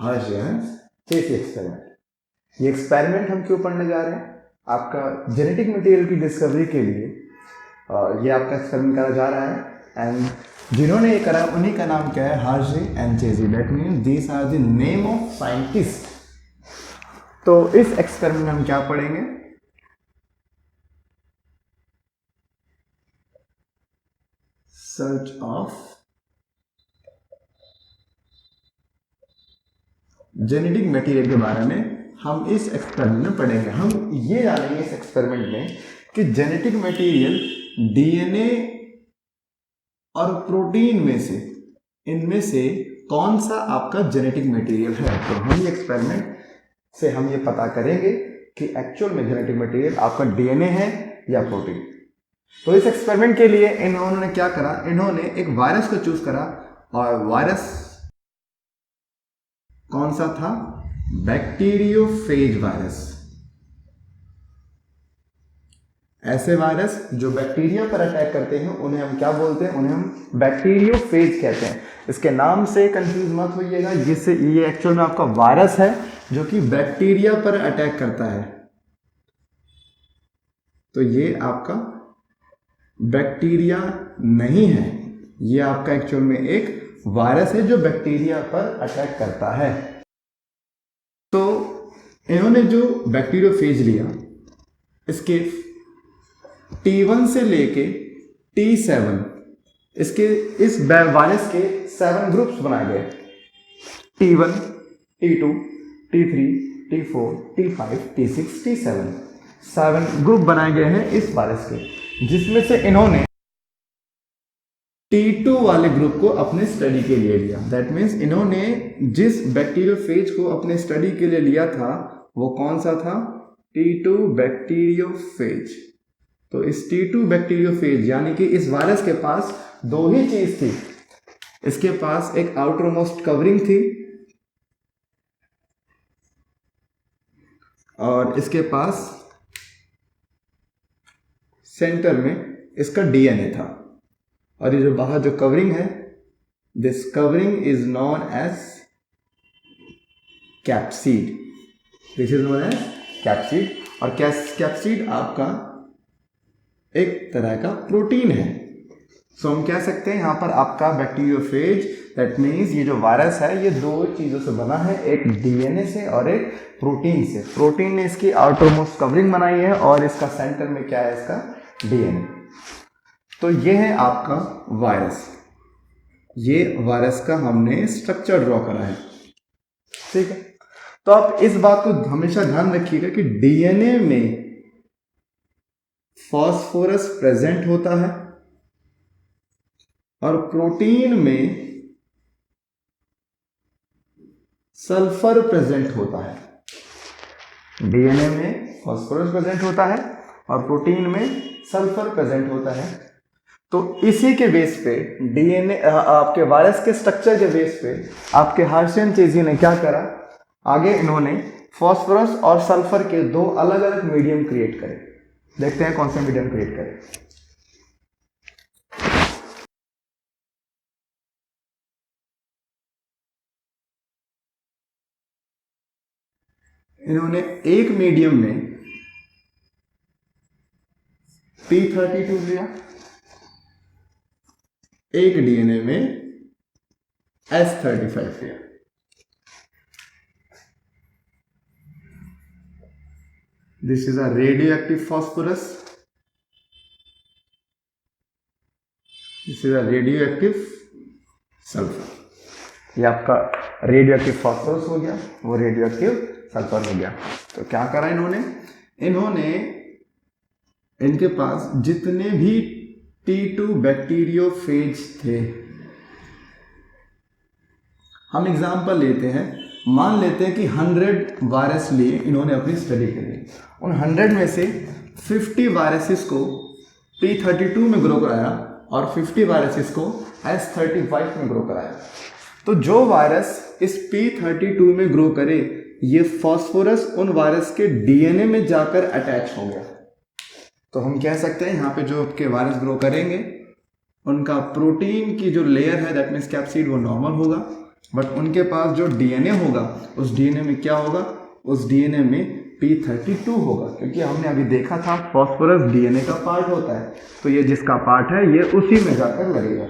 हर्शियन चेसी experiment. ये experiment हम क्यों पढ़ने जा रहे हैं? आपका जेनेटिक मटेरियल की डिस्कवरी के लिए ये आपका एक्सपेरिमेंट करा जा रहा है। एंड जिन्होंने ये करा उन्हीं का नाम क्या है? Hershey and Chase. That means these are the name of scientist. तो इस एक्सपेरिमेंट में हम क्या पढ़ेंगे? सर्च ऑफ जेनेटिक मटेरियल के बारे में हम इस एक्सपेरिमेंट में पढ़ेंगे। हम ये जानेंगे इस एक्सपेरिमेंट में कि जेनेटिक मटेरियल डीएनए और प्रोटीन में से इनमें से कौन सा आपका जेनेटिक मटेरियल है। तो हम ये एक्सपेरिमेंट से हम ये पता करेंगे कि एक्चुअल में जेनेटिक मटेरियल आपका डीएनए है या प्रोटीन। तो इस एक्सपेरिमेंट के लिए इन्होंने क्या करा? इन्होंने एक वायरस को चूज करा और वायरस कौन सा था? Bacteriophage virus. ऐसे वायरस जो बैक्टीरिया पर अटैक करते हैं उन्हें हम क्या बोलते हैं? उन्हें हम बैक्टीरियोफेज कहते हैं। इसके नाम से कंफ्यूज मत होइएगा, जिससे ये एक्चुअल में आपका वायरस है जो कि बैक्टीरिया पर अटैक करता है। तो ये आपका बैक्टीरिया नहीं है, ये आपका एक्चुअल में एक वायरस है जो बैक्टीरिया पर अटैक करता है। तो इन्होंने जो बैक्टीरियोफेज लिया, इसके T1 से लेके T7 इसके इस वायरस के 7 ग्रुप्स बनाए गए। T1, T2, T3, T4, T5, T6, T7 7 group बनाए गए हैं इस वायरस के, जिसमें से इन्होंने T2 वाले ग्रुप को अपने स्टडी के लिए लिया। दैट मीन्स इन्होंने जिस बैक्टीरियोफेज को अपने स्टडी के लिए लिया था वो कौन सा था? T2 bacteriophage. तो इस T2 बैक्टीरियोफेज यानी कि इस वायरस के पास दो ही चीज थी। इसके पास एक आउटर मोस्ट कवरिंग थी और इसके पास सेंटर में इसका डीएनए था। और ये जो बाहर जो कवरिंग है, this covering is known as capsid. This is known as capsid. और कैप्सिड आपका एक तरह का प्रोटीन है। सो हम कह सकते हैं यहाँ पर आपका बैक्टीरियोफेज, दैट मीन्स ये जो वायरस है ये दो चीजों से बना है, एक डीएनए से और एक प्रोटीन से। प्रोटीन ने इसकी आउटर मोस्ट कवरिंग बनाई है और इसका सेंटर में क्या है? इसका डीएनए। तो ये है आपका वायरस। ये वायरस का हमने स्ट्रक्चर ड्रॉ करा है, ठीक है। तो आप इस बात को हमेशा ध्यान रखिएगा कि डीएनए में फास्फोरस प्रेजेंट होता है और प्रोटीन में सल्फर प्रेजेंट होता है। डीएनए में फास्फोरस प्रेजेंट होता है और प्रोटीन में सल्फर प्रेजेंट होता है। तो इसी के बेस पे डीएनए आपके वायरस के स्ट्रक्चर के बेस पे आपके हर्शियन चेसी ने क्या करा? आगे इन्होंने फास्फोरस और सल्फर के दो अलग अलग मीडियम क्रिएट करे। देखते हैं कौन सा मीडियम क्रिएट करे। इन्होंने एक मीडियम में P32 लिया, एक डीएनए में S35 लिया। This is a radioactive phosphorus, this is a radioactive sulphur. ये आपका रेडियोएक्टिव फास्फोरस हो गया, वो रेडियोएक्टिव सल्फर हो गया। तो क्या करा इन्होंने इनके पास जितने भी T2 बैक्टीरियोफेज थे, हम एग्जांपल लेते हैं, मान लेते हैं कि 100 वायरस लिए इन्होंने अपनी स्टडी के लिए। उन 100 में से 50 वायरसेस को P32 में ग्रो कराया और 50 वायरसेस को S35 में ग्रो कराया। तो जो वायरस इस P32 में ग्रो करे, ये फास्फोरस उन वायरस के डीएनए में जाकर अटैच हो गया। तो हम कह सकते हैं यहाँ पे जो आपके वायरस ग्रो करेंगे उनका प्रोटीन की जो लेयर है, दैट मीन्स कैप्सिड, वो नॉर्मल होगा बट उनके पास जो डीएनए होगा उस डीएनए में क्या होगा, उस डीएनए में P32 होगा, क्योंकि हमने अभी देखा था फॉस्फोरस डीएनए का पार्ट होता है, तो ये जिसका पार्ट है ये उसी में जाकर लगेगा।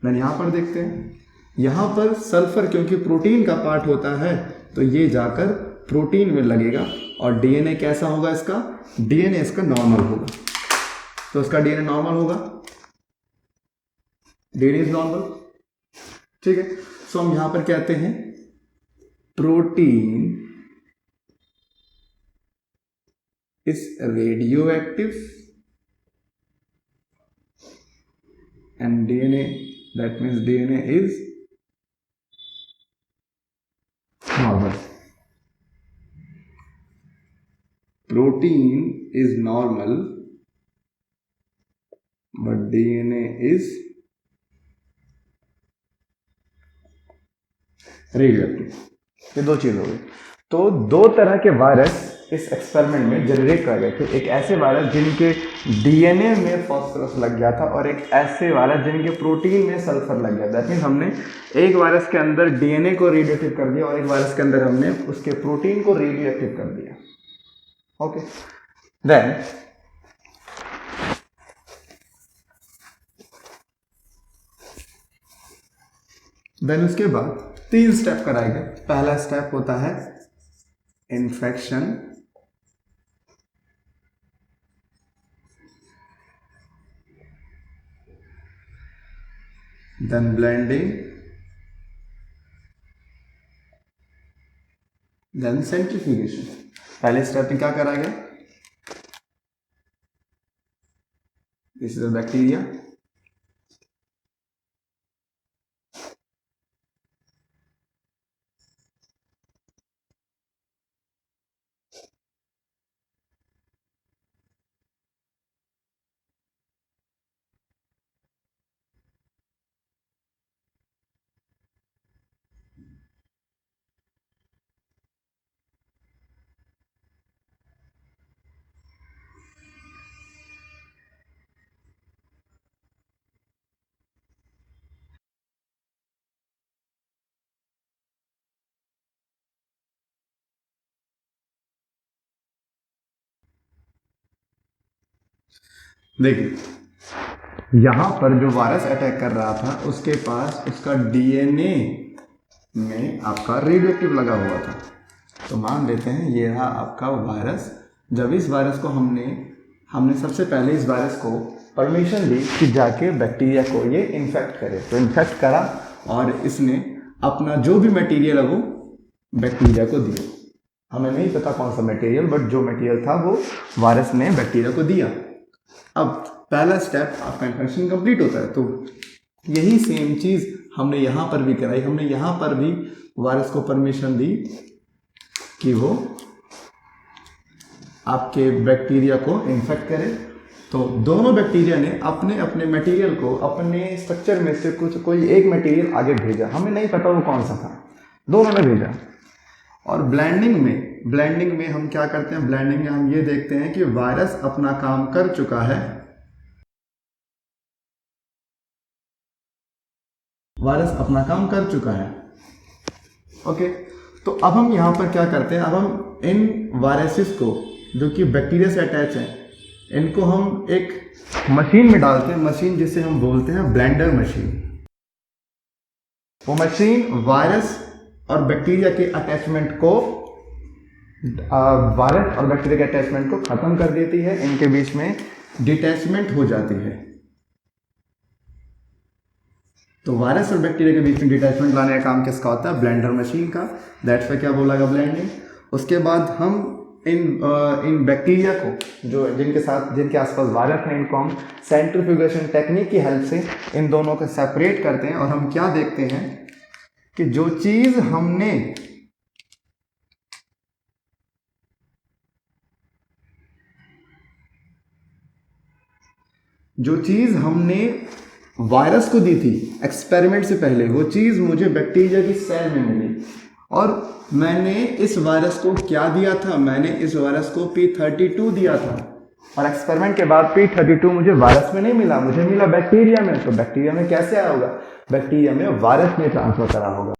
देन यहाँ पर देखते हैं, यहाँ पर सल्फर क्योंकि प्रोटीन का पार्ट होता है तो ये जाकर प्रोटीन में लगेगा। और डीएनए कैसा होगा इसका, डीएनए इसका नॉर्मल होगा, तो इसका डीएनए नॉर्मल होगा, डीएनए इज नॉर्मल, ठीक है। सो हम यहां पर कहते हैं protein is radioactive and DNA, that means DNA is normal. Protein is normal but DNA is radioactive। ये दो चीज हो गई। तो दो तरह के वायरस इस एक्सपेरिमेंट में जनरेट कर गए थे, एक ऐसे वायरस जिनके डीएनए में फॉस्फोरस लग गया था और एक ऐसे वायरस जिनके प्रोटीन में सल्फर लग गया। दैट मीन्स हमने एक वायरस के अंदर डीएनए को रेडियोएक्टिव कर दिया और एक वायरस के अंदर हमने उसके प्रोटीन को रेडियोएक्टिव कर दिया। ओके, देन उसके बाद 3 स्टेप कराएंगे। पहला स्टेप होता है infection, then blending, then centrifugation. पहले स्टेप में क्या कराएगा, दिस इज अ बैक्टीरिया, देखिए यहां पर जो वायरस अटैक कर रहा था उसके पास उसका डीएनए में आपका रेडियोएक्टिव लगा हुआ था। तो मान लेते हैं ये रहा आपका वायरस। जब इस वायरस को हमने सबसे पहले इस वायरस को परमिशन दी कि जाके बैक्टीरिया को ये इन्फेक्ट करे, तो इन्फेक्ट करा और इसने अपना जो भी मटेरियल है वो बैक्टीरिया को दिया। हमें नहीं पता कौन सा मटेरियल, बट जो मटेरियल था वो वायरस ने बैक्टीरिया को दिया। अब पहला स्टेप आपका इन्फेक्शन कंप्लीट होता है, तो यही सेम चीज हमने यहां पर भी कराई। हमने यहां पर भी वायरस को परमिशन दी कि वो आपके बैक्टीरिया को इन्फेक्ट करे। तो दोनों बैक्टीरिया ने अपने अपने मटेरियल को अपने स्ट्रक्चर में से कोई एक मटेरियल आगे भेजा। हमें नहीं पता वो कौन सा था, दोनों ने भेजा। और ब्लेंडिंग में हम क्या करते हैं, ब्लेंडिंग में हम ये देखते हैं कि वायरस अपना काम कर चुका है, वायरस अपना काम कर चुका है। ओके, तो अब हम यहां पर क्या करते हैं, अब हम इन वायरसेस को जो कि बैक्टीरिया से अटैच है, इनको हम एक मशीन में डालते हैं, मशीन जिसे हम बोलते हैं ब्लेंडर मशीन। वो मशीन वायरस और बैक्टीरिया के अटैचमेंट को वायरस और बैक्टीरिया के अटैचमेंट को खत्म कर देती है, इनके बीच में डिटैचमेंट हो जाती है। तो वायरस और बैक्टीरिया के बीच में डिटैचमेंट लाने का काम किसका होता है, ब्लेंडर मशीन का। दैट्स वाई क्या बोला गया, ब्लेंडिंग। उसके बाद हम इन बैक्टीरिया को जिनके आसपास वायरस है, इनको हम सेंट्रीफ्यूगेशन टेक्निक की हेल्प से इन दोनों को सेपरेट करते हैं। और हम क्या देखते हैं कि जो चीज हमने वायरस को दी थी एक्सपेरिमेंट से पहले, वो चीज मुझे बैक्टीरिया की सेल में मिली। और मैंने इस वायरस को क्या दिया था, मैंने इस वायरस को P32 दिया था। और एक्सपेरिमेंट के बाद P32 मुझे वायरस में नहीं मिला, मुझे मिला बैक्टीरिया में। तो बैक्टीरिया में कैसे आया होगा, बैक्टीरिया में वायरस ने ट्रांसफर करा होगा।